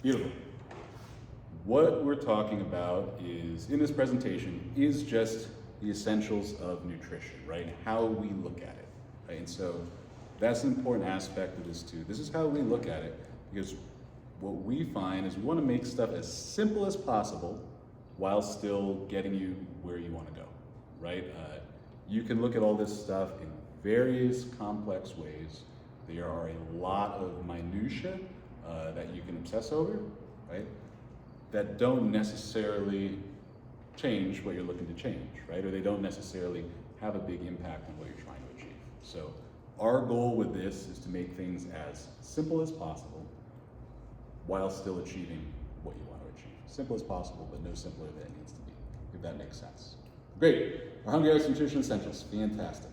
Beautiful. What we're talking about is, in this presentation, is just the essentials of nutrition, right? And how we look at it, right? And so that's an important aspect of this too. This is how we look at it, because what we find is we want to make stuff as simple as possible while still getting you where you want to go, right? You can look at all this stuff in various complex ways. There are a lot of minutia that you can obsess over, right? That don't necessarily change what you're looking to change, right? Or they don't necessarily have a big impact on what you're trying to achieve. So our goal with this is to make things as simple as possible while still achieving what you want to achieve. Simple as possible, but no simpler than it needs to be, if that makes sense. Great. Our Hungry Hearts Nutrition Essentials. Fantastic.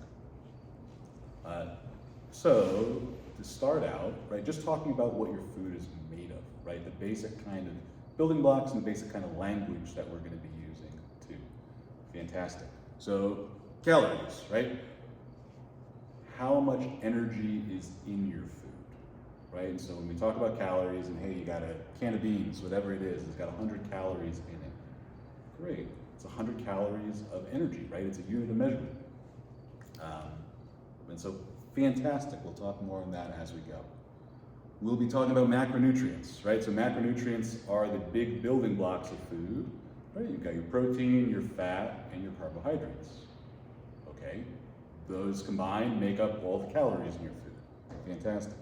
So to start out, right, just talking about what your food is made of, right? The basic kind of building blocks and basic kind of language that we're going to be using too. Fantastic. So calories, right? How much energy is in your food, right? And so when we talk about calories and hey, you got a can of beans, whatever it is, it's got 100 calories in it. Great. It's 100 calories of energy, right? It's a unit of measurement. And so fantastic. We'll talk more on that as we go. We'll be talking about macronutrients, right? So macronutrients are the big building blocks of food, right? You've got your protein, your fat, and your carbohydrates, okay? Those combined make up all the calories in your food. Fantastic.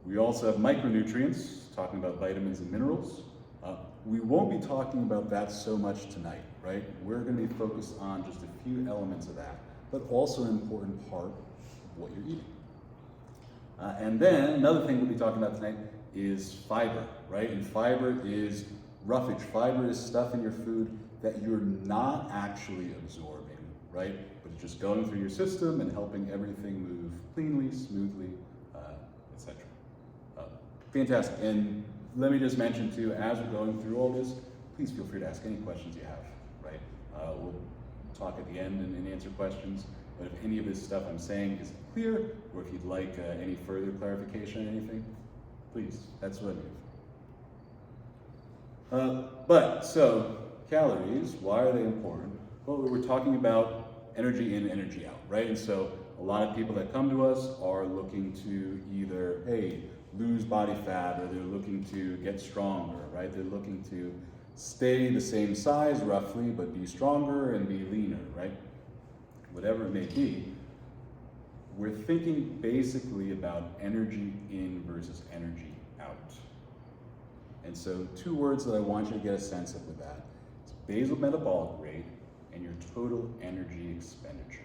We also have micronutrients, talking about vitamins and minerals. We won't be talking about that so much tonight, right? We're going to be focused on just a few elements of that, but also an important part of what you're eating. And then another thing we'll be talking about tonight is fiber, right? And fiber is roughage. Fiber is stuff in your food that you're not actually absorbing, right? But it's just going through your system and helping everything move cleanly, smoothly, etc. Fantastic. And let me just mention too, as we're going through all this, please feel free to ask any questions you have, right? We'll talk at the end and answer questions. But if any of this stuff I'm saying isn't clear, or if you'd like any further clarification on anything, please, that's what I mean. So calories, why are they important? Well, we're talking about energy in, energy out, right? And so a lot of people that come to us are looking to either, hey, lose body fat, or they're looking to get stronger, right? They're looking to stay the same size roughly, but be stronger and be leaner, right? Whatever it may be, we're thinking basically about energy in versus energy out. And so two words that I want you to get a sense of with that is basal metabolic rate and your total energy expenditure.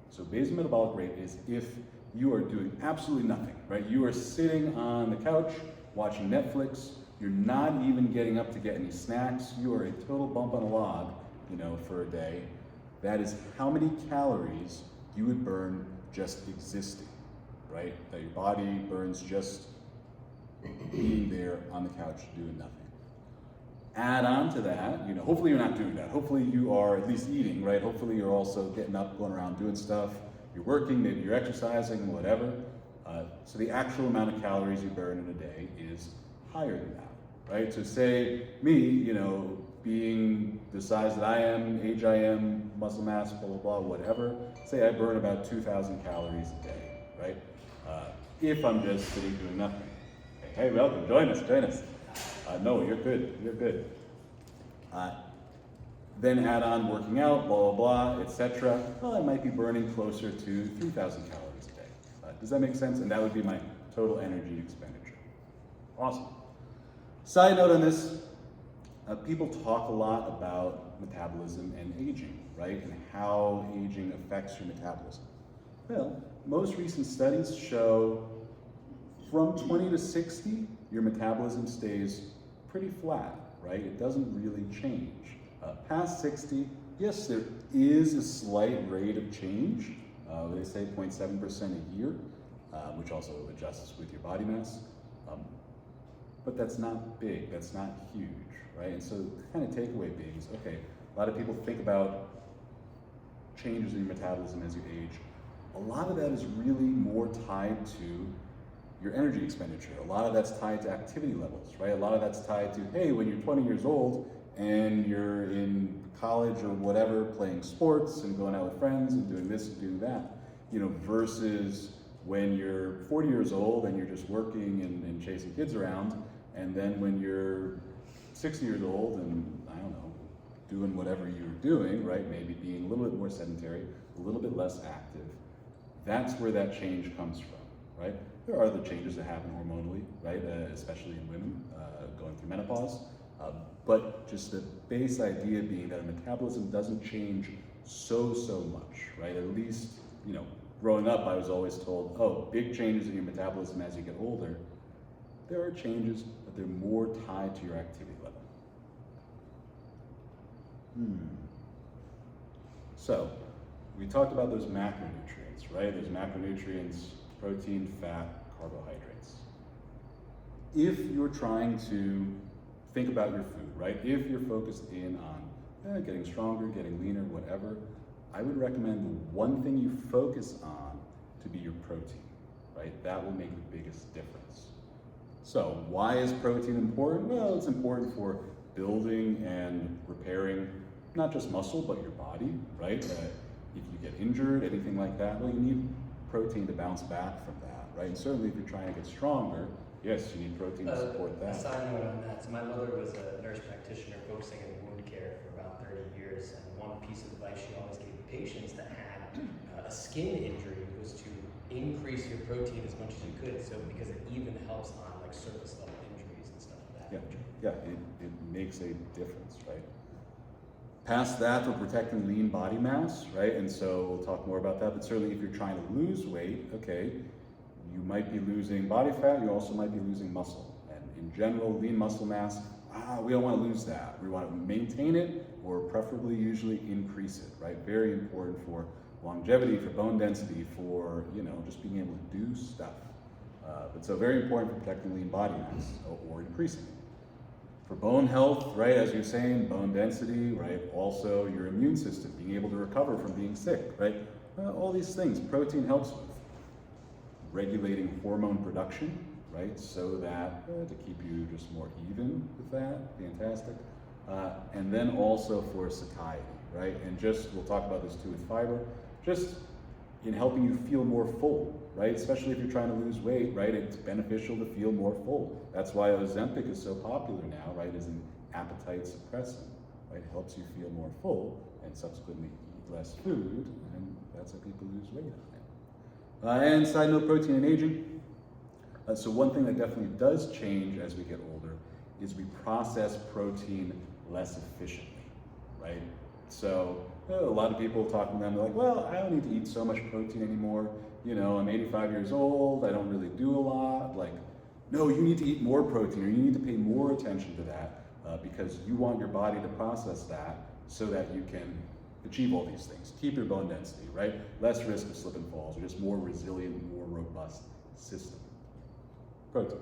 So basal metabolic rate is if you are doing absolutely nothing, right? You are sitting on the couch watching Netflix, you're not even getting up to get any snacks, you are a total bump on a log, for a day. That is how many calories you would burn just existing, right? That your body burns just being there on the couch doing nothing. Add on to that, hopefully you're not doing that. Hopefully you are at least eating, right? Hopefully you're also getting up, going around doing stuff. You're working, maybe you're exercising, whatever. So the actual amount of calories you burn in a day is higher than that, right? So say me, being the size that I am, age I am, muscle mass, blah, blah, blah, whatever, say I burn about 2,000 calories a day, right? If I'm just sitting doing nothing. Hey, welcome, join us. No, you're good. Then add on working out, blah, blah, blah, etc. Well, I might be burning closer to 3,000 calories a day. Does that make sense? And that would be my total energy expenditure. Awesome. Side note on this, people talk a lot about metabolism and aging, right? And how aging affects your metabolism. Well, most recent studies show from 20 to 60, your metabolism stays pretty flat, right? It doesn't really change. Past 60, yes, there is a slight rate of change. They say 0.7% a year, which also adjusts with your body mass. But that's not big, that's not huge, right? And so the kind of takeaway being is, okay, a lot of people think about changes in your metabolism as you age. A lot of that is really more tied to your energy expenditure. A lot of that's tied to activity levels, right? A lot of that's tied to, hey, when you're 20 years old and you're in college or whatever, playing sports and going out with friends and doing this and doing that, versus when you're 40 years old and you're just working and chasing kids around, and then when you're 60 years old and, I don't know, doing whatever you're doing, right? Maybe being a little bit more sedentary, a little bit less active. That's where that change comes from, right? There are other changes that happen hormonally, right? Especially in women going through menopause. But just the base idea being that our metabolism doesn't change so much, right? At least, growing up, I was always told, oh, big changes in your metabolism as you get older. There are changes, but they're more tied to your activity level. So, we talked about those macronutrients, right? Those macronutrients, protein, fat, carbohydrates. If you're trying to think about your food, right? If you're focused in on getting stronger, getting leaner, whatever, I would recommend the one thing you focus on to be your protein, right? That will make the biggest difference. So why is protein important? Well, it's important for building and repairing not just muscle, but your body, right? If you get injured, anything like that, well, you need protein to bounce back from that, right? And certainly if you're trying to get stronger, yes, you need protein to support that. A side note on that, so my mother was a nurse practitioner focusing in wound care for about 30 years, and one piece of advice she always gave patients that had a skin injury was to increase your protein as much as you could, so because it even helps on like surface level injuries and stuff like that. Yeah, it makes a difference, right? Past that, we're protecting lean body mass, right? And so we'll talk more about that, but certainly if you're trying to lose weight, okay, you might be losing body fat, you also might be losing muscle. And in general, lean muscle mass, we don't want to lose that. We want to maintain it or preferably usually increase it, right? Very important for longevity, for bone density, for, just being able to do stuff. But so very important for protecting lean body mass or increasing it. For bone health, right, as you're saying, bone density, right, also your immune system, being able to recover from being sick, right? All these things protein helps with. Regulating hormone production, right, so that to keep you just more even with that, fantastic. And then also for satiety, right, and we'll talk about this too with fiber, just in helping you feel more full, right, especially if you're trying to lose weight, right, it's beneficial to feel more full. That's why Ozempic is so popular now, right, as an appetite suppressant, right, it helps you feel more full and subsequently eat less food, and that's how people lose weight on it. And side note, protein and aging. So one thing that definitely does change as we get older is we process protein less efficiently, right? So a lot of people talking to them, they're like, well, I don't need to eat so much protein anymore. I'm 85 years old, I don't really do a lot. Like, no, you need to eat more protein, or you need to pay more attention to that because you want your body to process that so that you can achieve all these things. Keep your bone density, right? Less risk of slip and falls, or just more resilient, more robust system. Protein.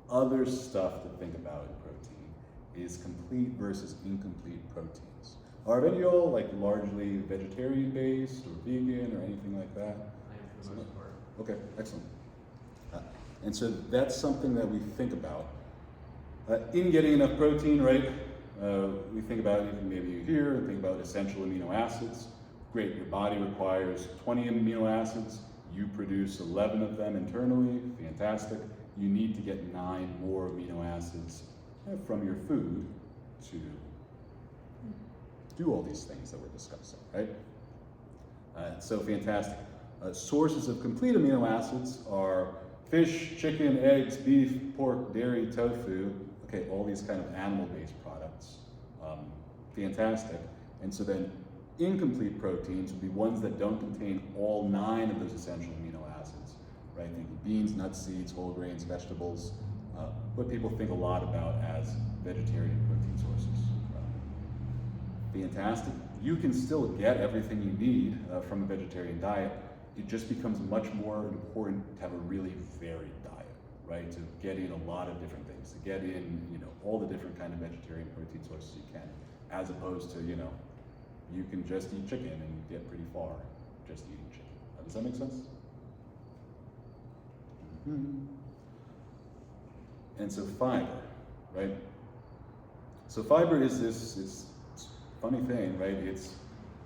Other stuff to think about in protein is complete versus incomplete proteins. Are any of y'all largely vegetarian based or vegan or anything like that? I am for the most part. Okay, excellent. And so that's something that we think about. In getting enough protein, right? We think about, even maybe you hear, and think about essential amino acids. Great, your body requires 20 amino acids. You produce 11 of them internally, fantastic. You need to get 9 more amino acids from your food to do all these things that we're discussing, right? So fantastic. Sources of complete amino acids are fish, chicken, eggs, beef, pork, dairy, tofu, okay, all these kind of animal-based products. Fantastic. And so then incomplete proteins would be ones that don't contain all 9 of those essential amino acids, right? Thinking beans, nuts, seeds, whole grains, vegetables, what people think a lot about as vegetarian protein sources. Fantastic. You can still get everything you need from a vegetarian diet. It just becomes much more important to have a really varied diet, right? To get in a lot of different things, to get in, all the different kind of vegetarian protein sources you can, as opposed to, you can just eat chicken and you get pretty far just eating chicken. Does that make sense? And so fiber, right? So fiber is this funny thing, right?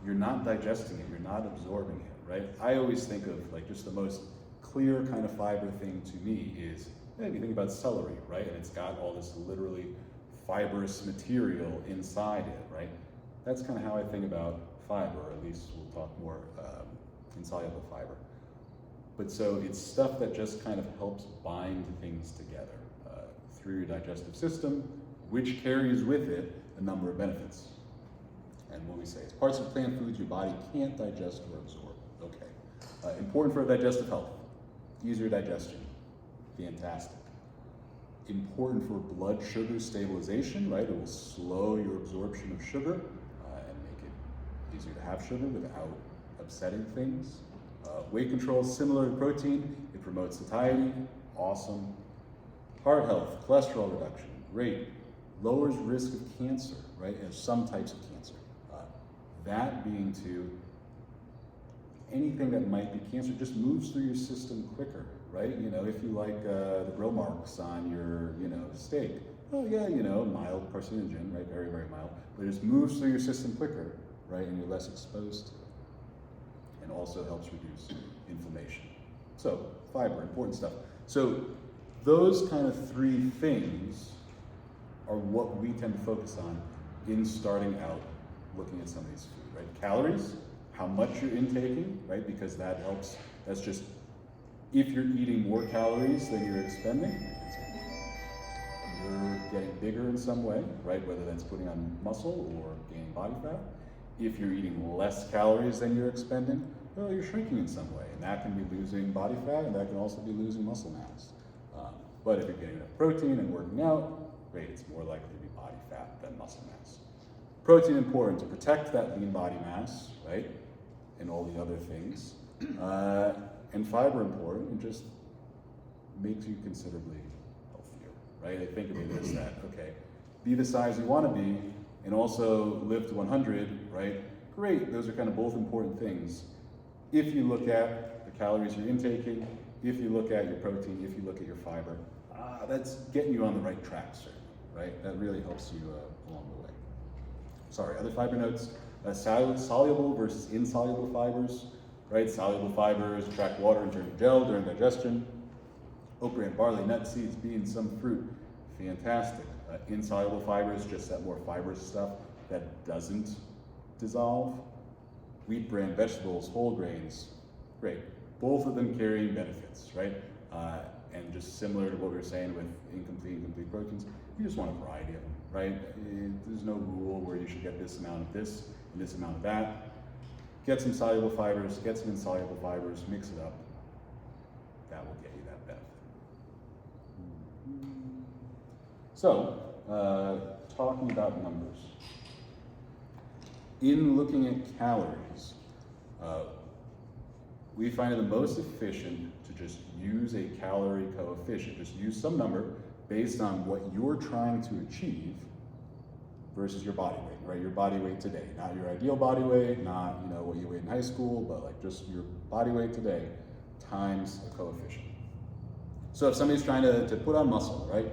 You're not digesting it, you're not absorbing it, right? I always think of like just the most clear kind of fiber thing to me is, if you think about celery, right? And it's got all this literally fibrous material inside it, right? That's kind of how I think about fiber, or at least we'll talk more insoluble fiber. But so it's stuff that just kind of helps bind things together through your digestive system, which carries with it a number of benefits. And what we say, it's parts of plant foods your body can't digest or absorb. Okay. Important for digestive health, easier digestion, fantastic. Important for blood sugar stabilization, right? It will slow your absorption of sugar and make it easier to have sugar without upsetting things. Weight control, similar to protein, it promotes satiety, awesome. Heart health, cholesterol reduction, great. Lowers risk of cancer, right? And some types of cancer. That being to anything that might be cancer, just moves through your system quicker, right? You know, if you like the grill marks on your, steak, oh yeah, mild carcinogen, right? Very, very mild, but it just moves through your system quicker, right? And you're less exposed to it. And also helps reduce inflammation. So fiber, important stuff. So those kind of three things are what we tend to focus on in starting out looking at some of these food, right? Calories, how much you're intaking, right? Because that helps, that's just, if you're eating more calories than you're expending, you're getting bigger in some way, right? Whether that's putting on muscle or gaining body fat. If you're eating less calories than you're expending, well, you're shrinking in some way, and that can be losing body fat, and that can also be losing muscle mass. But if you're getting enough protein and working out, great, it's more likely to be body fat than muscle mass. Protein important to protect that lean body mass, right? And all the other things. And fiber important, and just makes you considerably healthier, right? I think of it as that, okay, be the size you want to be, and also live to 100, right? Great, those are kind of both important things. If you look at the calories you're intaking, if you look at your protein, if you look at your fiber, that's getting you on the right track, certainly, right? That really helps you along the way. Sorry, other fiber notes, soluble versus insoluble fibers, right? Soluble fibers attract water and turn to gel during digestion. Oat bran, barley, nuts, seeds, beans, some fruit, fantastic. Insoluble fibers, just that more fibrous stuff that doesn't dissolve. Wheat bran, vegetables, whole grains, great. Both of them carrying benefits, right? And just similar to what we were saying with incomplete and complete proteins, you just want a variety of them, right? There's no rule where you should get this amount of this and this amount of that. Get some soluble fibers, get some insoluble fibers, mix it up. That will get you that benefit. So, talking about numbers. In looking at calories, we find it the most efficient to just use a calorie coefficient. Just use some number based on what you're trying to achieve versus your body weight, right? Your body weight today, not your ideal body weight, not what you weighed in high school, but like just your body weight today times a coefficient. So if somebody's trying to put on muscle, right?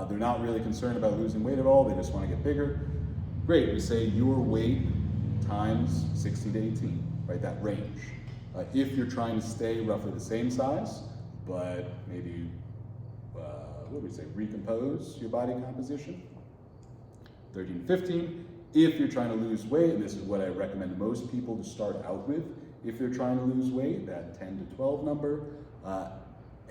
They're not really concerned about losing weight at all, they just want to get bigger. Great, we say your weight times 16 to 18, right? That range. If you're trying to stay roughly the same size, but maybe, what do we say, recompose your body composition, 13 to 15. If you're trying to lose weight, and this is what I recommend most people to start out with, if they're trying to lose weight, that 10 to 12 number.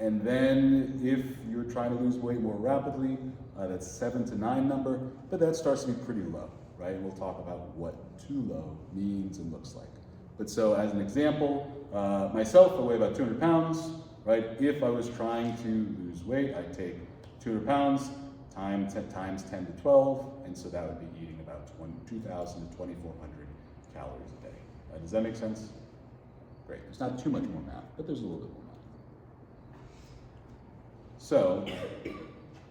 And then if you're trying to lose weight more rapidly, that's 7 to 9 number, but that starts to be pretty low, right? And we'll talk about what too low means and looks like. But so as an example, myself, I weigh about 200 pounds, right? If I was trying to lose weight, I'd take 200 pounds times 10 to 12, and so that would be eating about 2,000 to 2,400 calories a day. Does that make sense? Great. There's not too much more math, but there's a little bit more math. So,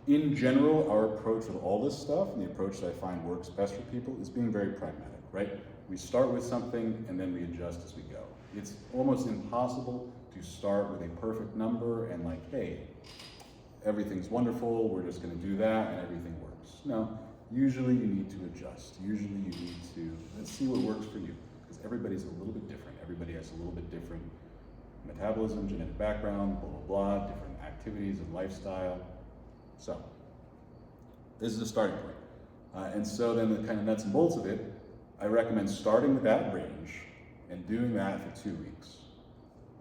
in general, our approach with all this stuff, and the approach that I find works best for people, is being very pragmatic, right? We start with something, and then we adjust as we go. It's almost impossible to start with a perfect number and like, hey, everything's wonderful, we're just gonna do that and everything works. No, usually you need to adjust. Usually you need to, let's see what works for you. Because everybody's a little bit different. Everybody has a little bit different metabolism, genetic background, blah, blah, blah, different activities and lifestyle. So, this is a starting point. And so then the kind of nuts and bolts of it, I recommend starting with that range and doing that for 2 weeks.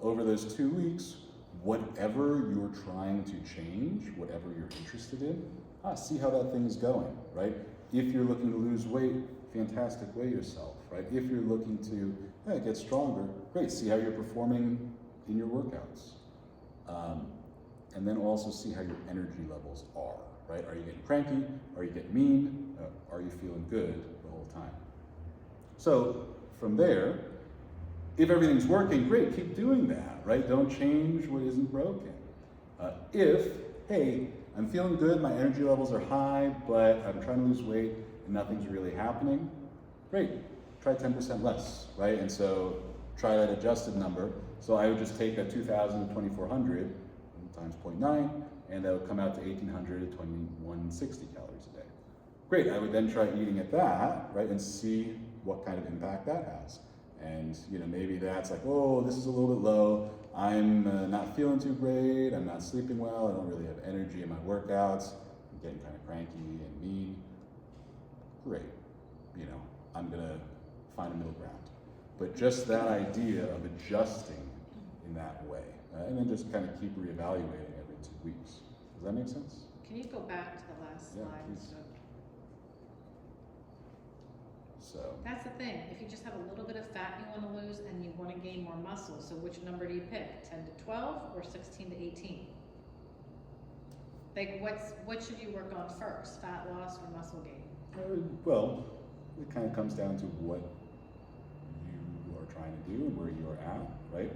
Over those 2 weeks, whatever you're trying to change, whatever you're interested in, see how that thing is going, right? If you're looking to lose weight, fantastic, weigh yourself, right? If you're looking to get stronger, great, see how you're performing in your workouts. And then also see how your energy levels are, right? Are you getting cranky? Are you getting mean? Are you feeling good the whole time? So from there, if everything's working, great, keep doing that, right? Don't change what isn't broken. If, hey, I'm feeling good, my energy levels are high, but I'm trying to lose weight and nothing's really happening, great, try 10% less, right? And so try that adjusted number. So I would just take that 2,000 to 2,400 times 0.9, and that would come out to 1,800 to 2,160 calories a day. Great, I would then try eating at that, right, and see what kind of impact that has. And maybe that's like, oh, this is a little bit low. I'm not feeling too great. I'm not sleeping well. I don't really have energy in my workouts. I'm getting kind of cranky and mean. Great, I'm gonna find a middle ground. But just that idea of adjusting in that way, and then just kind of keep reevaluating every 2 weeks. Does that make sense? Can you go back to the last Yeah, slide? please. So That's the thing. If you just have a little bit of fat you want to lose and you want to gain more muscle, so which number do you pick? 10 to 12 or 16 to 18? Like, what should you work on first? Fat loss or muscle gain? well, it kind of comes down to what you are trying to do and where you are at, right?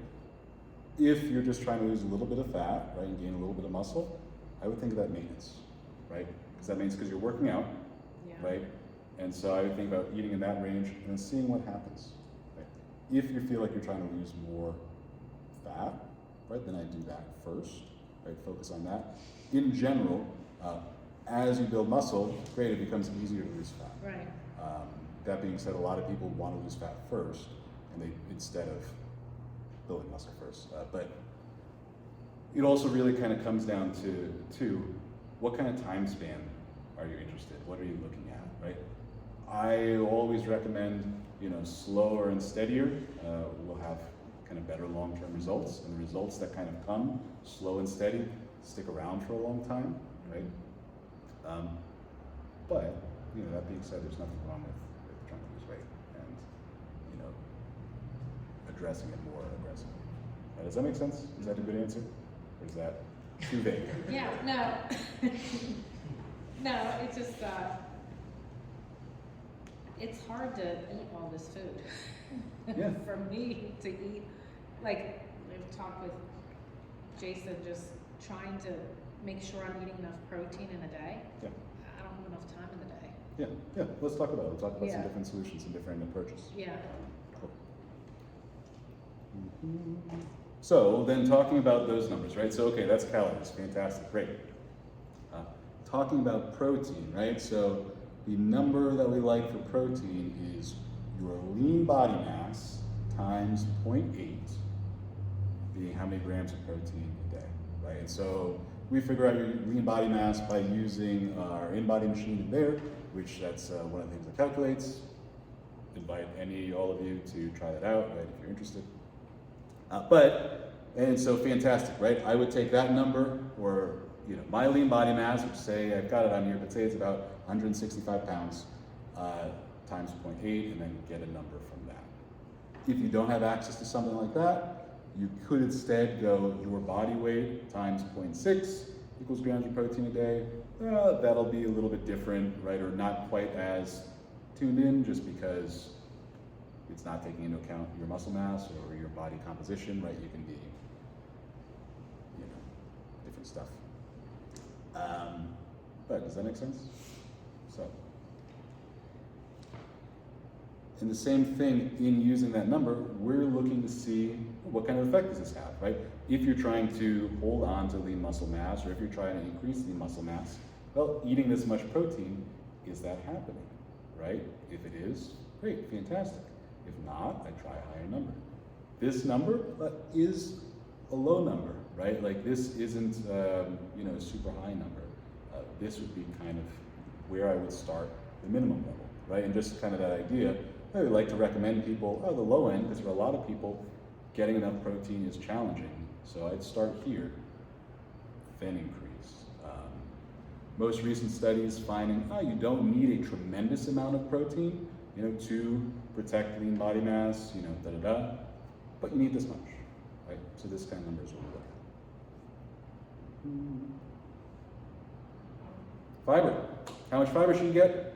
If you're just trying to lose a little bit of fat, right, and gain a little bit of muscle, I would think of that maintenance, right? Because that means because you're working out, Yeah. right? And so I would think about eating in that range and then seeing what happens. Right? If you feel like you're trying to lose more fat, right, then I do that first, right? Focus on that. In general, as you build muscle, great, it becomes easier to lose fat. Right. That being said, a lot of people want to lose fat first, and they instead of building muscle first. But it also really kind of comes down to what kind of time span are you interested? What are you looking at, right? I always recommend, slower and steadier will have kind of better long-term results, and the results that kind of come slow and steady stick around for a long time, right? But that being said, there's nothing wrong with trying to lose weight and addressing it more aggressively. Does that make sense? Is that a good answer, or is that too vague? Yeah. No. No. It's just it's hard to eat all this food. Yeah. For me to eat, like I've talked with Jason, just trying to make sure I'm eating enough protein in a day. Yeah. I don't have enough time in the day. Yeah. Let's talk about it. We'll talk about some Yeah. different solutions and different approaches. Yeah. Cool. So then talking about those numbers, right? So okay, that's calories, fantastic, great. Talking about protein, right? So the number that we like for protein is your lean body mass times 0.8, being how many grams of protein a day, right? And so we figure out your lean body mass by using our InBody machine in there, which that's one of the things that calculates. Invite all of you to try that out, right, if you're interested. And so fantastic, right? I would take that number, or my lean body mass, which say, I've got it on here, but say it's about 165 pounds times 0.8, and then get a number from that. If you don't have access to something like that, you could instead go your body weight times 0.6 equals grams of protein a day. That'll be a little bit different, right? Or not quite as tuned in, just because it's not taking into account your muscle mass or your body composition, right? You can be, different stuff. But does that make sense? So, And the same thing in using that number, we're looking to see what kind of effect does this have, right? If you're trying to hold on to lean muscle mass, or if you're trying to increase lean muscle mass, well, eating this much protein, is that happening, right? If it is, great, fantastic. If not, I try a higher number. This number is a low number, right? Like this isn't, you know, a super high number. This would be kind of where I would start the minimum level, right? And just kind of that idea, I would like to recommend people, the low end, because for a lot of people, getting enough protein is challenging. So I'd start here, then increase. Most recent studies finding, you don't need a tremendous amount of protein, you know, to protect lean body mass, you know, but you need this much, right? So this kind of number is what we look at. Fiber. How much fiber should you get?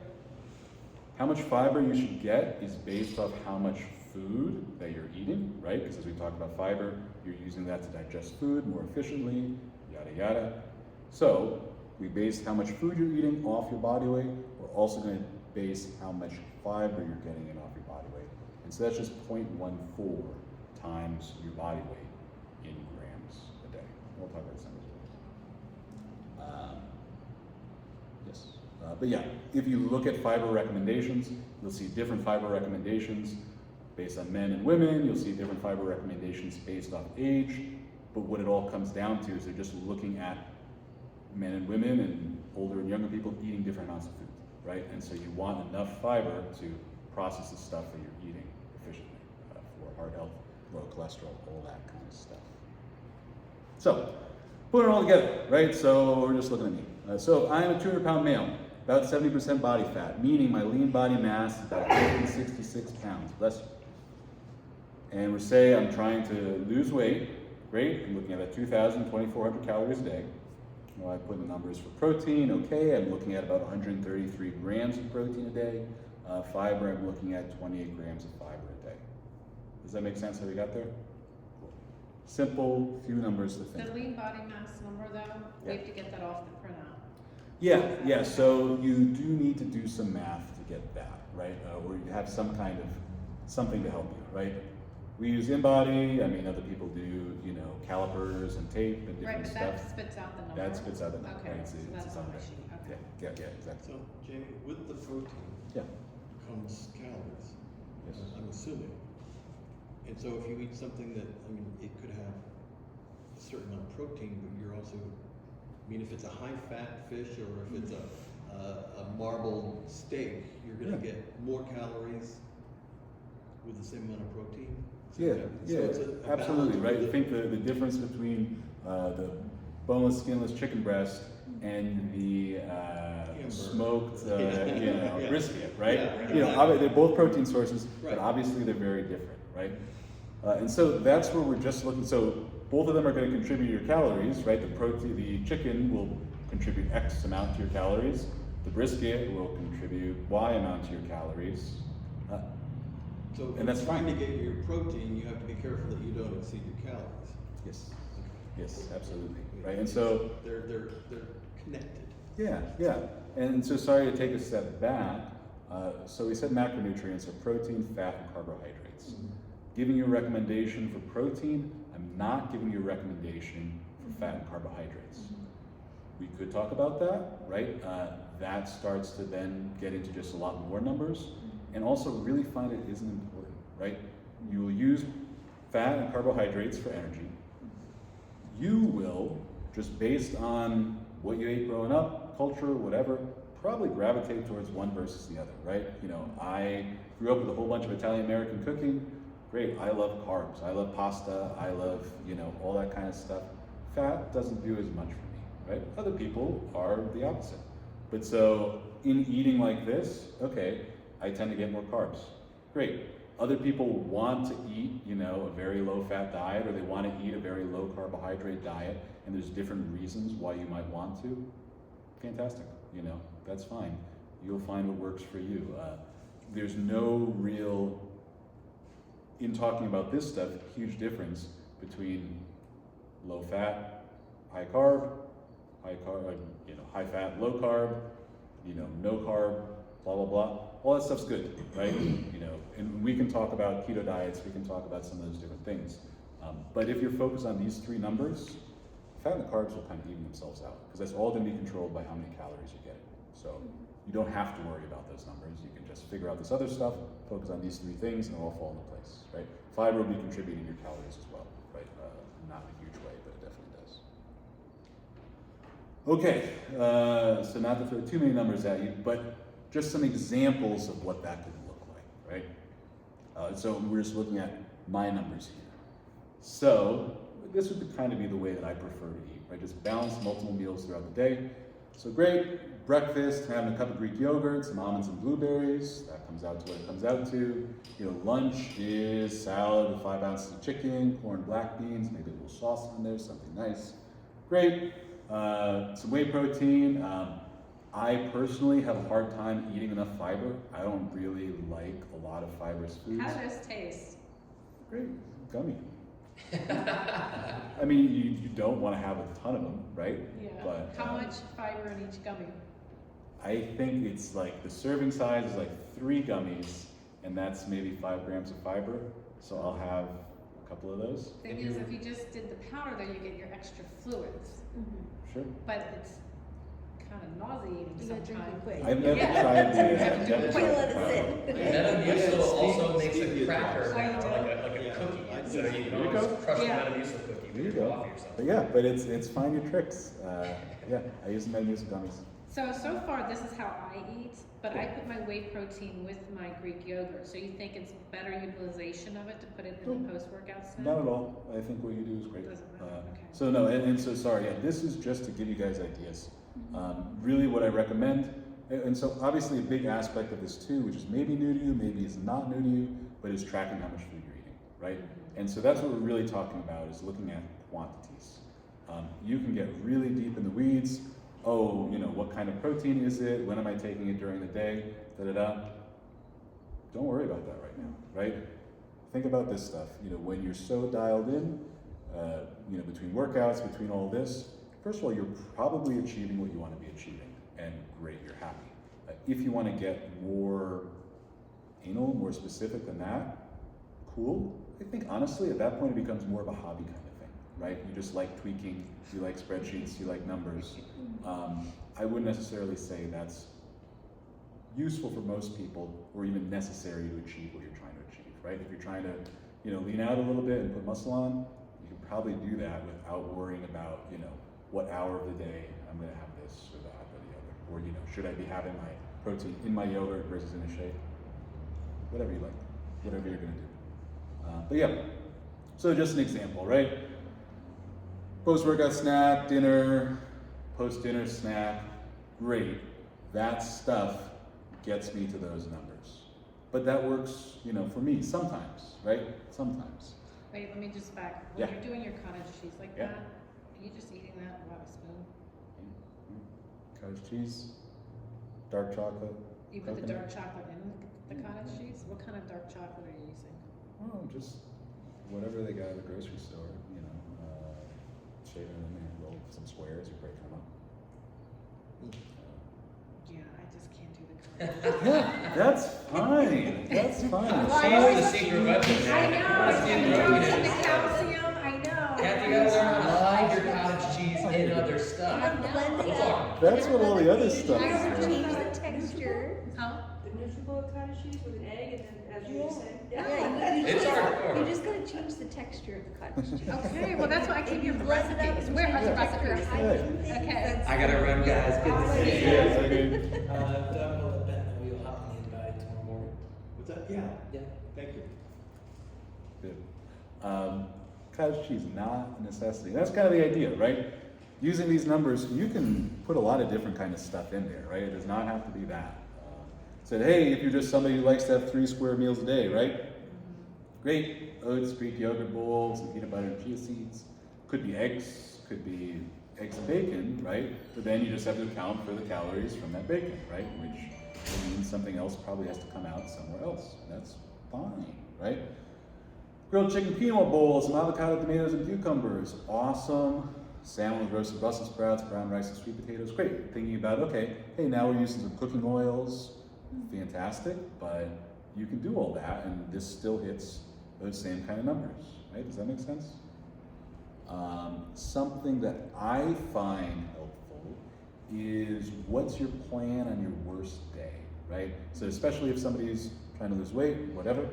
How much fiber you should get is based off how much food that you're eating, right? Because as we talk about fiber, you're using that to digest food more efficiently, yada yada. So we base how much food you're eating off your body weight. We're also going to base how much fiber you're getting in off your body weight. And so that's just 0.14 times your body weight in grams a day. We'll talk about some of those. Yes. But yeah, if you look at fiber recommendations, you'll see different fiber recommendations based on men and women. You'll see different fiber recommendations based off age. But what it all comes down to is they're just looking at men and women and older and younger people eating different amounts of food, right? And so you want enough fiber to process the stuff that you're eating efficiently for heart health, low cholesterol, all that kind of stuff. So, put it all together, right? So we're just looking at me. So I am a 200-pound male, about 70% body fat, meaning my lean body mass is about 166 pounds. Bless you. And we say I'm trying to lose weight. Great. I'm looking at about 2,000, 2,400 calories a day. Well, I put in the numbers for protein. Okay, I'm looking at about 133 grams of protein a day. Fiber, I'm looking at 28 grams of fiber a day. Does that make sense how we got there? Cool. Simple, few numbers to think. The lean body mass number though, we have to get that off the printout. Yeah, so you do need to do some math to get that, right? Or you have some kind of, something to help you, right? We use InBody, I mean, other people do, you know, calipers and tape and different Right, but stuff. that spits out the number. That spits out the number, Okay, right? so that's on my sheet, okay. Yeah, exactly. So, Jamie, with the protein Yeah, comes calories, yes. I'm assuming. And so if you eat something that, I mean, it could have a certain amount of protein, but you're also, I mean, if it's a high-fat fish or if it's a marbled steak, you're gonna Yeah. get more calories with the same amount of protein? Yeah, So it's a absolutely, balance right? I with think the difference between the boneless, skinless chicken breast and the smoked, you know, Yeah. brisket, right? Yeah, You know, exactly. they're both protein sources, Right. but obviously they're very different, right? And so that's where we're just looking. So both of them are going to contribute to your calories, right? The chicken will contribute X amount to your calories. The brisket will contribute Y amount to your calories. So if and that's you're trying fine. to get your protein, you have to be careful that you don't exceed your calories. Yes, yes, absolutely, right? And so They're connected. yeah. And so sorry to take a step back. So we said macronutrients are protein, fat, and carbohydrates. Giving you a recommendation for protein, I'm not giving you a recommendation for fat and carbohydrates. We could talk about that, right? That starts to then get into just a lot more numbers, and also really find it isn't important, right? You will use fat and carbohydrates for energy. You will, just based on what you ate growing up, culture, whatever, probably gravitate towards one versus the other, right? You know, I grew up with a whole bunch of Italian American cooking. Great, I love carbs, I love pasta, I love, you know, all that kind of stuff. Fat doesn't do as much for me, right? Other people are the opposite. But so, in eating like this, okay, I tend to get more carbs. Great. Other people want to eat, you know, a very low fat diet, or they want to eat a very low carbohydrate diet, and there's different reasons why you might want to. Fantastic, you know, that's fine. You'll find what works for you. There's no real, in talking about this stuff, huge difference between low fat, high carb, you know, high fat, low carb, you know, no carb, blah, blah, blah. All that stuff's good, right? You know, and we can talk about keto diets, we can talk about some of those different things. But if you're focused on these three numbers, fat and the carbs will kind of even themselves out, because that's all going to be controlled by how many calories you're getting. So you don't have to worry about those numbers. You can just figure out this other stuff, focus on these three things, and it'll all fall into place, right? Fiber will be contributing to your calories as well, right? Not in a huge way, but it definitely does. Okay, so not to throw too many numbers at you, but just some examples of what that could look like, right? So we're just looking at my numbers here. So this would kind of be the way that I prefer to eat, right? Just balance multiple meals throughout the day. So great, breakfast, having a cup of Greek yogurt, some almonds and blueberries. That comes out to what it comes out to. You know, lunch is salad with 5 ounces of chicken, corn, black beans, maybe a little sauce on there, something nice. Great. Some whey protein. I personally have a hard time eating enough fiber. I don't really like a lot of fibrous foods. How does this taste? Great, gummy. I mean, you don't want to have a ton of them, right? Yeah. But How much fiber in each gummy? I think it's like the serving size is like 3 gummies, and that's maybe 5 grams of fiber. So I'll have a couple of those. Thing is, if you just did the powder, though, you get your extra fluids. Sure. But it's kind of nauseating You gotta drink it sometimes. quick. I've never Yeah. tried the. You never Wait, tried let the it sit. powder. Metamucil also makes a Stevia cracker Oh, you now, do? like a Yeah. cookie. So you There can you always go. crush Yeah. a Metamucil cookie There you with your go. coffee or something. But yeah, but it's find your tricks. Yeah, I use Metamucil gummies. So far, this is how I eat, but I put my whey protein with my Greek yogurt. So you think it's better utilization of it to put it in the post-workout snack? Not at all. I think what you do is great. Doesn't matter, okay. So no, and so sorry. Yeah, this is just to give you guys ideas. Really, what I recommend, and so obviously a big aspect of this too, which is maybe new to you, maybe is not new to you, but is tracking how much food you're eating, right? And so that's what we're really talking about, is looking at quantities. You can get really deep in the weeds. Oh, you know, what kind of protein is it? When am I taking it during the day? Da da da. Don't worry about that right now, right? Think about this stuff. You know, when you're so dialed in, you know, between workouts, between all this, first of all, you're probably achieving what you want to be achieving, and great, you're happy. If you want to get more anal, more specific than that, cool. I think honestly, at that point, it becomes more of a hobby kind of thing, right? You just like tweaking, you like spreadsheets, you like numbers. I wouldn't necessarily say that's useful for most people, or even necessary to achieve what you're trying to achieve, right? If you're trying to, you know, lean out a little bit and put muscle on, you can probably do that without worrying about, you know, what hour of the day I'm going to have this or that or the other, or, you know, should I be having my protein in my yogurt versus in a shake? Whatever you like, whatever you're going to do. But yeah, so just an example, right? Post-workout snack, dinner, post-dinner snack, great. That stuff gets me to those numbers. But that works, you know, for me sometimes, right? Sometimes. Wait, let me just back. When Yeah. you're doing your cottage cheese like Yeah. that, are you just eating that without a spoon? Cottage cheese, dark chocolate. You put the coconut. dark chocolate in the cottage cheese? What kind of dark chocolate are you using? Oh, just whatever they got at the grocery store, you know. Shave it in there, roll some squares, you break them up. Yeah, I just can't do the cottage. Yeah, that's fine. That's fine. Why That's is the it- secret weapon. I know, That's it's the the drugs ingredient. and the calcium, I know. Kathy, you gotta learn how to hide your cottage cheese in other stuff. Blend it We'll up. talk. That's what all the other Change stuff the- is. Change the texture. Huh? The Nutribullet cottage cheese with an egg, and then as you were saying. Yeah, you It's just, hardcore. you just gotta change the texture of the cottage cheese. Okay, well, that's why I keep You your blend it up recipes. and Where are the change the recipes? texture. Hiding things, Okay. that's- I gotta run, guys. Good to see you. Yeah, I mean, Doug will let Ben know you'll hop on the invite tomorrow morning. What's that? Yeah, Yeah. thank you. good. Cottage cheese, not a necessity. That's kind of the idea, right? Using these numbers, you can put a lot of different kind of stuff in there, right? It does not have to be that. Said, hey, if you're just somebody who likes to have 3 square meals a day, right? Great. Oats, Greek yogurt bowl, some peanut butter and chia seeds. Could be eggs, could be eggs and bacon, right? But then you just have to account for the calories from that bacon, right? Which means something else probably has to come out somewhere else. That's fine, right? Grilled chicken quinoa bowl, some avocado, tomatoes, and cucumbers. Awesome. Salmon with roasted Brussels sprouts, brown rice, and sweet potatoes. Great. Thinking about, okay, hey, now we're using some cooking oils. fantastic, but you can do all that and this still hits those same kind of numbers, right? Does that make sense? Something that I find helpful is what's your plan on your worst day, right? So especially if somebody's trying to lose weight, whatever,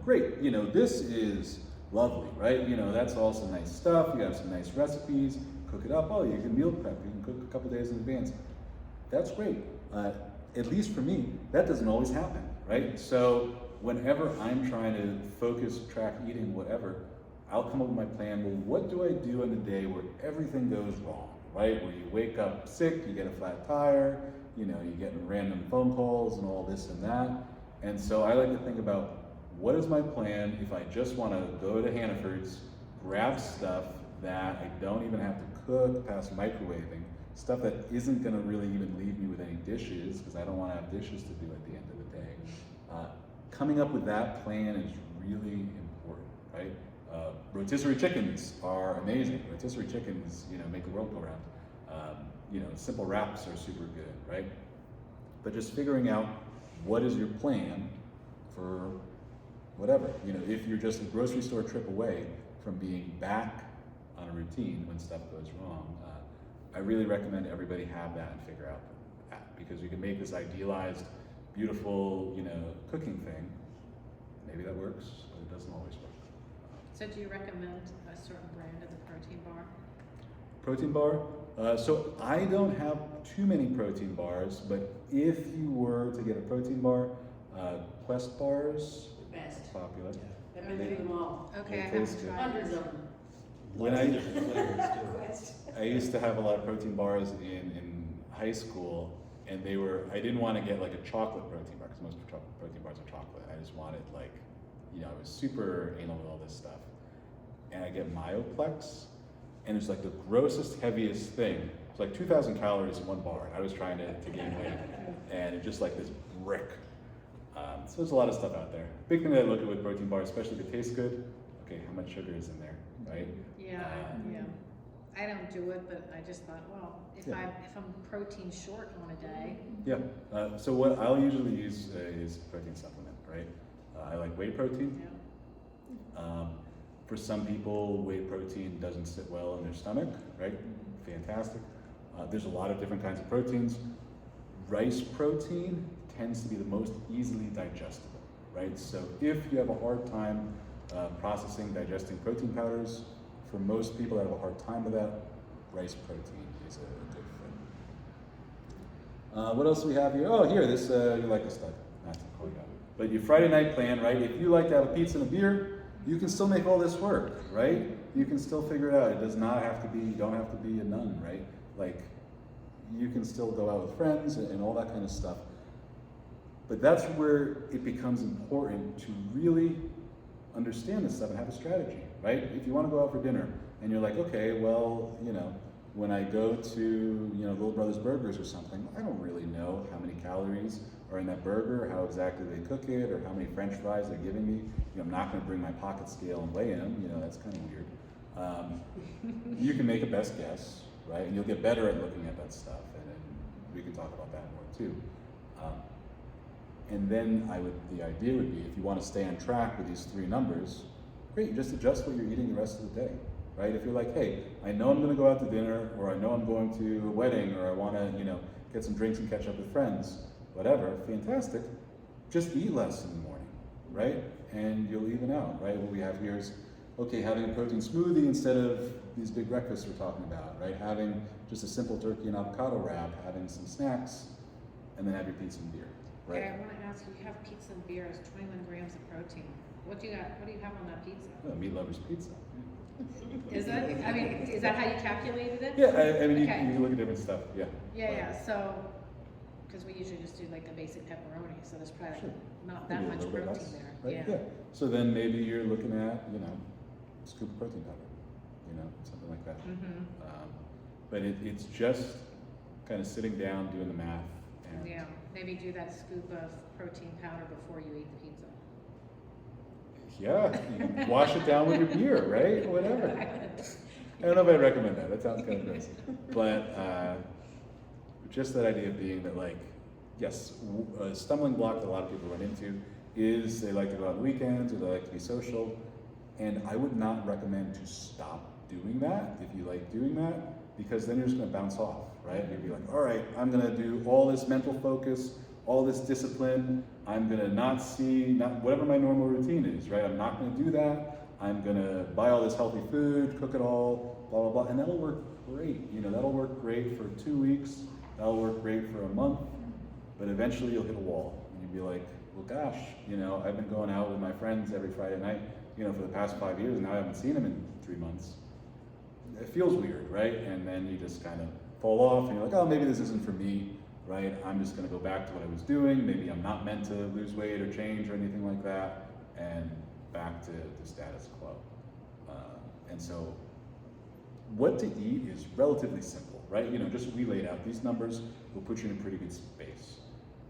great, this is lovely, right? That's all some nice stuff, you have some nice recipes, cook it up, oh, you can meal prep, you can cook a couple days in advance. That's great. At least for me, that doesn't always happen, right? So whenever I'm trying to focus, track eating, whatever, I'll come up with my plan. Well, what do I do on the day where everything goes wrong, right? Where you wake up sick, you get a flat tire, you get random phone calls and all this and that. And so I like to think about what is my plan if I just want to go to Hannaford's, grab stuff that I don't even have to cook past microwaving, stuff that isn't going to really even leave me with any dishes because I don't want to have dishes to do at the end of the day. Coming up with that plan is really important, right? Rotisserie chickens are amazing. Rotisserie chickens, make the world go round. Simple wraps are super good, right? But just figuring out what is your plan for whatever. If you're just a grocery store trip away from being back on a routine when stuff goes wrong, I really recommend everybody have that and figure out that, because you can make this idealized, beautiful, cooking thing. Maybe that works, but it doesn't always work. So do you recommend a certain brand of the protein bar? Protein bar? So I don't have too many protein bars, but if you were to get a protein bar, Quest bars, The best. popular. I've been through them all. Okay, I They haven't taste good. tried Hundreds it. of them. When Lots of I- different flavors too. I used to have a lot of protein bars in high school, and I didn't want to get like a chocolate protein bar, because most protein bars are chocolate. I just wanted I was super anal with all this stuff. And I get Myoplex, and it's like the grossest, heaviest thing. It's like 2,000 calories in one bar. I was trying to gain weight, and it's just like this brick. So there's a lot of stuff out there. Big thing that I look at with protein bars, especially if it tastes good, okay, how much sugar is in there, right? Yeah, yeah. I don't do it, but I just thought, well, if Yeah. I'm protein short on a day, Yeah, so what I'll usually use is protein supplement, right? I like whey protein. For some people, whey protein doesn't sit well in their stomach, right? Fantastic. There's a lot of different kinds of proteins. Rice protein tends to be the most easily digestible, right? So if you have a hard time digesting protein powders, for most people that have a hard time with that, rice protein is a good fit. What else do we have here? Oh, here, this, you like this stuff. Not to call you out. But your Friday night plan, right? If you like to have a pizza and a beer, you can still make all this work, right? You can still figure it out. It does not have to be, you don't have to be a nun, right? You can still go out with friends and all that kind of stuff. But that's where it becomes important to really understand this stuff and have a strategy, right? If you want to go out for dinner and you're like, okay, well, when I go to, Little Brothers Burgers or something, I don't really know how many calories are in that burger, how exactly they cook it, or how many French fries they're giving me. I'm not going to bring my pocket scale and weigh them. That's kind of weird. You can make a best guess, right? And you'll get better at looking at that stuff, and then we can talk about that more too. And then the idea would be, if you want to stay on track with these three numbers, great, you just adjust what you're eating the rest of the day, right? If you're like, hey, I know I'm going to go out to dinner, or I know I'm going to a wedding, or I want to, get some drinks and catch up with friends, whatever, fantastic. Just eat less in the morning, right? And you'll even out, right? What we have here is, okay, having a protein smoothie instead of these big breakfasts we're talking about, right? Having just a simple turkey and avocado wrap, having some snacks, and then have your pizza and beer, right? okay, I want to ask you have pizza and beer is 21 grams of protein. What do you have on that pizza? Meat lovers pizza. Is it? I mean, is that how you calculated it? Yeah, I mean, Okay. you can look at different stuff, yeah. Yeah, so, because we usually just do like the basic pepperoni, so there's probably Sure. not Maybe that a much little bit protein less, there. right? Yeah. So then maybe you're looking at, a scoop of protein powder, something like that. Mm-hmm. But it's just kind of sitting down, doing the math, and Yeah, maybe do that scoop of protein powder before you eat the pizza. yeah, you can wash it down with your beer, right? Whatever. I don't know if I'd recommend that. That sounds kind of gross. But just that idea of being that, yes, a stumbling block that a lot of people run into is they like to go out on the weekends or they like to be social. And I would not recommend to stop doing that if you like doing that, because then you're just gonna bounce off, right? You'd be like, all right, I'm gonna do all this mental focus, all this discipline. I'm gonna not whatever my normal routine is, right? I'm not gonna do that. I'm gonna buy all this healthy food, cook it all, blah, blah, blah. And that'll work great. You know, that'll work great for 2 weeks. That'll work great for a month. But eventually you'll hit a wall and you'll be like, well, gosh, you know, I've been going out with my friends every Friday night, you know, for the past 5 years, and now I haven't seen them in 3 months. It feels weird, right? And then you just kind of fall off and you're like, oh, maybe this isn't for me, right? I'm just gonna go back to what I was doing. Maybe I'm not meant to lose weight or change or anything like that, and back to the status quo. And so what to eat is relatively simple, right? You know, just we laid out these numbers will put you in a pretty good space.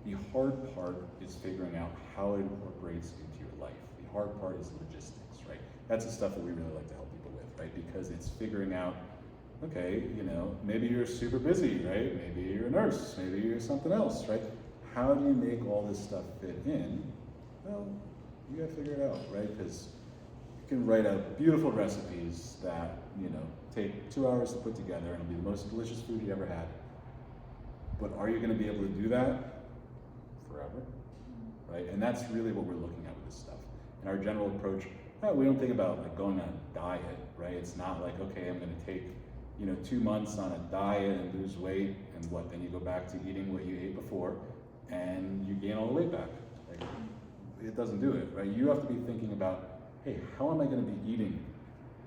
The hard part is figuring out how it incorporates into your life. The hard part is logistics, right? That's the stuff that we really like to help people with, right? Because it's figuring out, okay, you know, maybe you're super busy, right? Maybe you're a nurse, maybe you're something else, right? How do you make all this stuff fit in? Well, you gotta figure it out, right? Because you can write out beautiful recipes that, you know, take 2 hours to put together and it'll be the most delicious food you ever had. But are you gonna be able to do that forever, right? And that's really what we're looking at with this stuff. And our general approach, we don't think about like going on a diet, right? It's not like, okay, I'm gonna take, you know, 2 months on a diet and lose weight, and what, then you go back to eating what you ate before and you gain all the weight back. Like, it doesn't do it, right? You have to be thinking about, hey, how am I gonna be eating,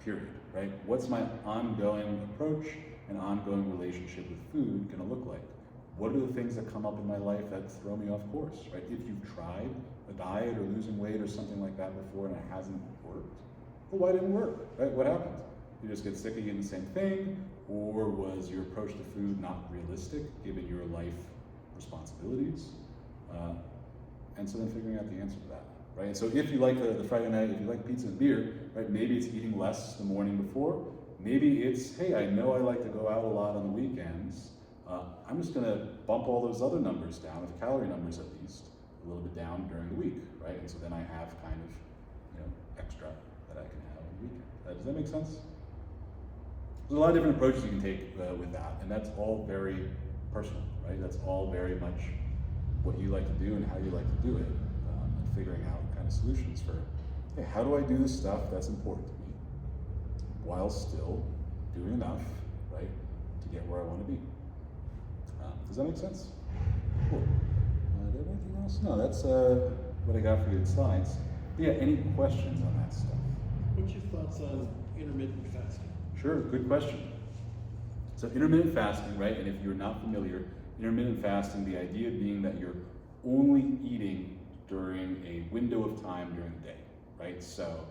period, right? What's my ongoing approach and ongoing relationship with food gonna look like? What are the things that come up in my life that throw me off course, right? If you've tried a diet or losing weight or something like that before and it hasn't worked, well, why didn't it work, right? What happened? You just get sick of eating the same thing, or was your approach to food not realistic given your life responsibilities? And so then figuring out the answer to that, right? So if you like the Friday night, if you like pizza and beer, right, maybe it's eating less the morning before. Maybe it's, hey, I know I like to go out a lot on the weekends. I'm just gonna bump all those other numbers down, the calorie numbers at least, a little bit down during the week, right? And so then I have kind of, you know, extra that I can have on the weekend. Does that make sense? There's a lot of different approaches you can take with that, and that's all very personal, right? That's all very much what you like to do and how you like to do it, and figuring out kind of solutions for, hey, how do I do this stuff that's important to me while still doing enough, right, to get where I want to be. Does that make sense? Cool. Do I have anything else? No, that's what I got for you in slides. Yeah, any questions on that stuff? What's your thoughts on intermittent fasting? Sure, good question. So intermittent fasting, right, and if you're not familiar, intermittent fasting, the idea being that you're only eating during a window of time during the day, right? So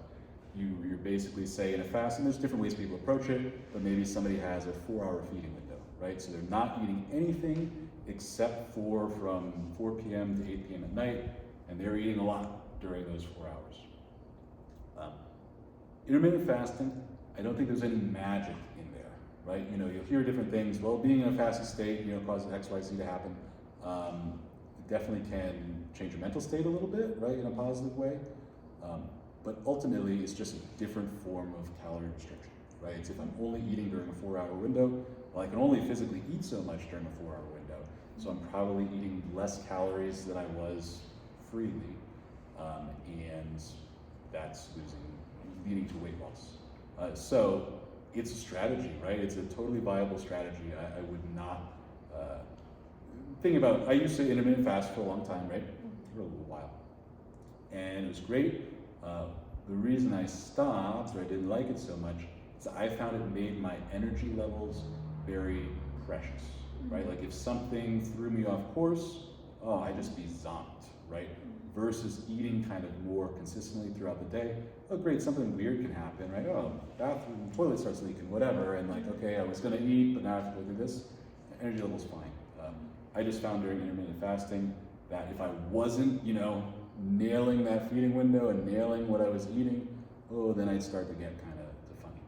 you're basically say in a fast, and there's different ways people approach it, but maybe somebody has a 4-hour feeding window, right? So they're not eating anything except for from 4 p.m. to 8 p.m. at night, and they're eating a lot during those 4 hours. Intermittent fasting, I don't think there's any magic in there, right? You know, you'll hear different things. Well, being in a fasted state, you know, causes X, Y, Z to happen. It definitely can change your mental state a little bit, right, in a positive way. But ultimately, it's just a different form of calorie restriction, right? It's if I'm only eating during a 4-hour window, well, I can only physically eat so much during a 4-hour window. So I'm probably eating less calories than I was freely. And that's leading to weight loss. So it's a strategy, right? It's a totally viable strategy. I would not think about, I used to intermittent fast for a long time, right? For a little while. And it was great. The reason I stopped, or I didn't like it so much, is I found it made my energy levels very precious, right? Like if something threw me off course, I'd just be zonked, right? Versus eating kind of more consistently throughout the day. Oh great, something weird can happen, right? Oh, bathroom, toilet starts leaking, whatever, and like, okay, I was gonna eat, but now I have to go do this. Energy level's fine. I just found during intermittent fasting that if I wasn't, you know, nailing that feeding window and nailing what I was eating, then I'd start to get kind of funny.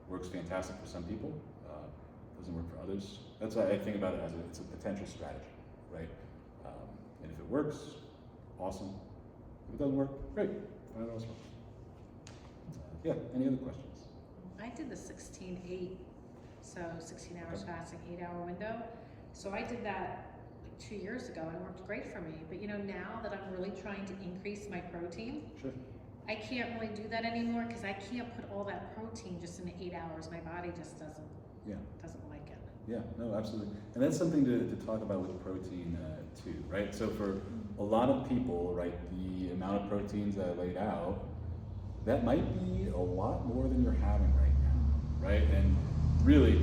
Works fantastic for some people, doesn't work for others. That's why I think about it as it's a potential strategy, right? And if it works, awesome. If it doesn't work, great, find it elsewhere. Yeah, any other questions? I did the 16-8, so 16 hours Okay. fasting, 8-hour window. So I did that like 2 years ago and it worked great for me. But you know, now that I'm really trying to increase my protein, Sure. I can't really do that anymore because I can't put all that protein just in 8 hours. My body just doesn't like it. Yeah, no, absolutely. And that's something to talk about with protein too, right? So for a lot of people, right, the amount of proteins that I laid out, that might be a lot more than you're having right now, right? And really,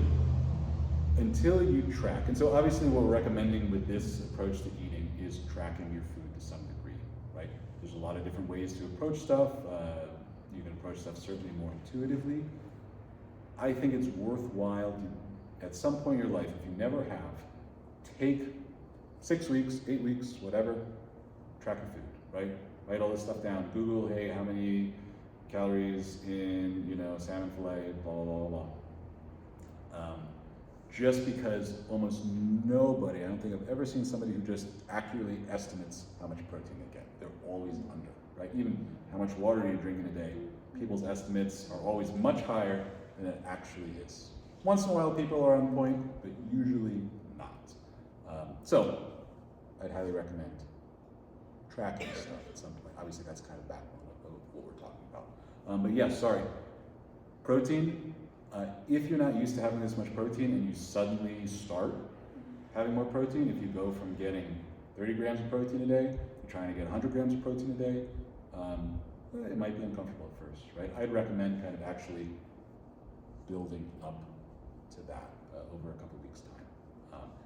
until you track, and so obviously what we're recommending with this approach to eating is tracking your food to some degree, right? There's a lot of different ways to approach stuff. You can approach stuff certainly more intuitively. I think it's worthwhile to, at some point in your life, if you never have, take 6 weeks, 8 weeks, whatever, track your food, right? Write all this stuff down. Google, hey, how many calories in, you know, salmon fillet, blah, blah, blah, blah. Just because almost nobody, I don't think I've ever seen somebody who just accurately estimates how much protein they get. They're always under, right? Even how much water do you drink in a day? People's estimates are always much higher than it actually is. Once in a while people are on point, but usually not. So I'd highly recommend tracking stuff at some point. Obviously that's kind of backbone of what we're talking about. But yeah, sorry. Protein, if you're not used to having this much protein and you suddenly start having more protein, if you go from getting 30 grams of protein a day to trying to get 100 grams of protein a day, it might be uncomfortable at first, right? I'd recommend kind of actually building up to that over a couple weeks' time.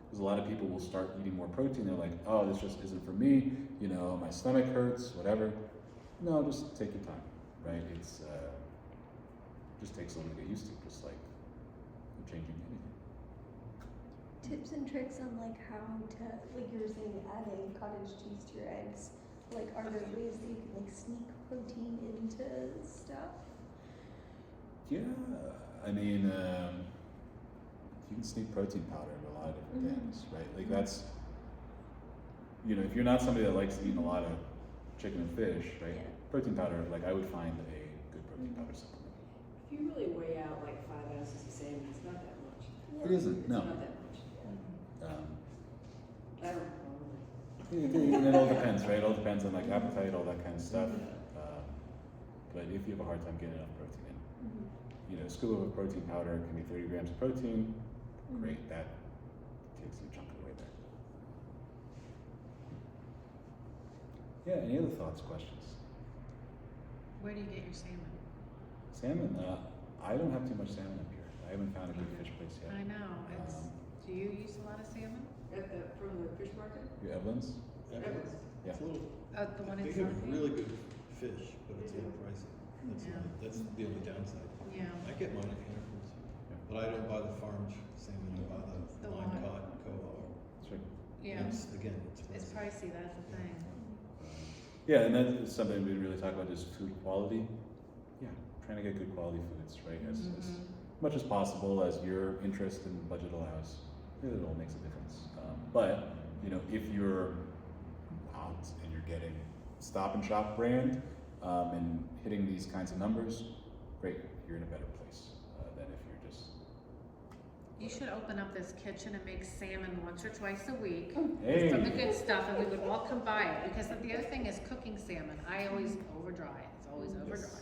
Because a lot of people will start eating more protein, they're like, oh, this just isn't for me, you know, my stomach hurts, whatever. No, just take your time, right? It's just takes a little to get used to, just like changing anything. Tips and tricks on like how to, like you were saying, adding cottage cheese to your eggs. Like, are there ways that you can like sneak protein into stuff? Yeah, I mean, you can sneak protein powder into a lot of different things, right? Like that's, you know, if you're not somebody that likes eating a lot of chicken and fish, right? Yeah. Protein powder, like I would find a good protein powder supplement. If you really weigh out like 5 ounces of salmon, it's not that much. It isn't, It's no. not that much. I don't know. It all depends, right? It all depends on like appetite, all that kind of stuff. But if you have a hard time getting enough protein in, you know, a scoop of protein powder can be 30 grams of protein. Great, that takes a chunk away there. Yeah, any other thoughts, questions? Where do you get your salmon? Salmon, I don't have too much salmon up here. I haven't found a good fish place yet. I know. Do you use a lot of salmon? From the fish market? Your Evans? Evans. Yeah. It's a little, The one they in have Southie? really good fish, but it's a little pricey. Yeah. That's the only downside. Yeah. I get mine at Hannaford's, but I don't buy the farm salmon, I buy The the line one. caught co-op. Sure. Yeah. Again, It's pricey, that's the thing. Yeah, and that's something we really talk about is food quality. Yeah, trying to get good quality foods, right? As much as possible as your interest and budget allows. It all makes a difference. But, you know, if you're out and you're getting Stop and Shop brand and hitting these kinds of numbers, great, you're in a better place than if you're just. You should open up this kitchen and make salmon once or twice a week. Hey. From the good stuff, and we would all come by it, because the other thing is cooking salmon. I always over dry it, it's always over dry.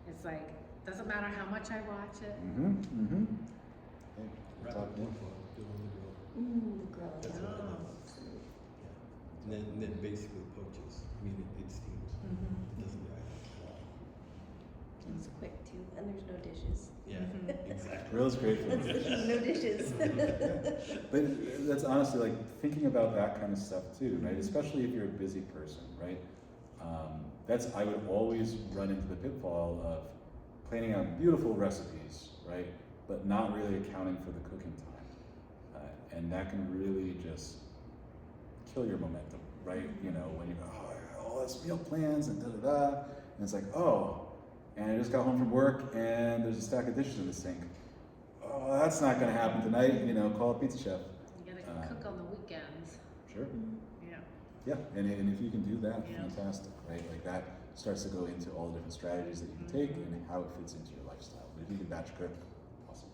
It's like, doesn't matter how much I watch it. Mm-hmm. Hey, Wrap talk it more. in foil, do it on the grill. The grill. That's what I Oh. do. Yeah. And then basically poaches, I mean, it steams. It doesn't die. It's quick too, and there's no dishes. Yeah, exactly. Grill's great That's food. the key, no dishes. But that's honestly like thinking about that kind of stuff too, right? Especially if you're a busy person, right? I would always run into the pitfall of planning out beautiful recipes, right? But not really accounting for the cooking time. And that can really just kill your momentum, right? You know, when you go, oh, I got all this meal plans and da-da-da, and it's like, oh, and I just got home from work and there's a stack of dishes in the sink. Oh, that's not gonna happen tonight, you know, call a pizza chef. You gotta cook on the weekends. Sure. Yeah. Yeah, and if you can do that, Yeah. fantastic, right? Like that starts to go into all the different strategies that you can take and how it fits into your lifestyle. But if you can batch cook, awesome.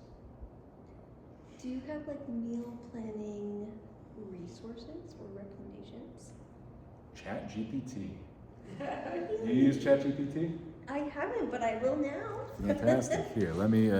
Do you have like meal planning resources or recommendations? Chat GPT. You use Chat GPT? I haven't, but I will now. Fantastic. Here, let me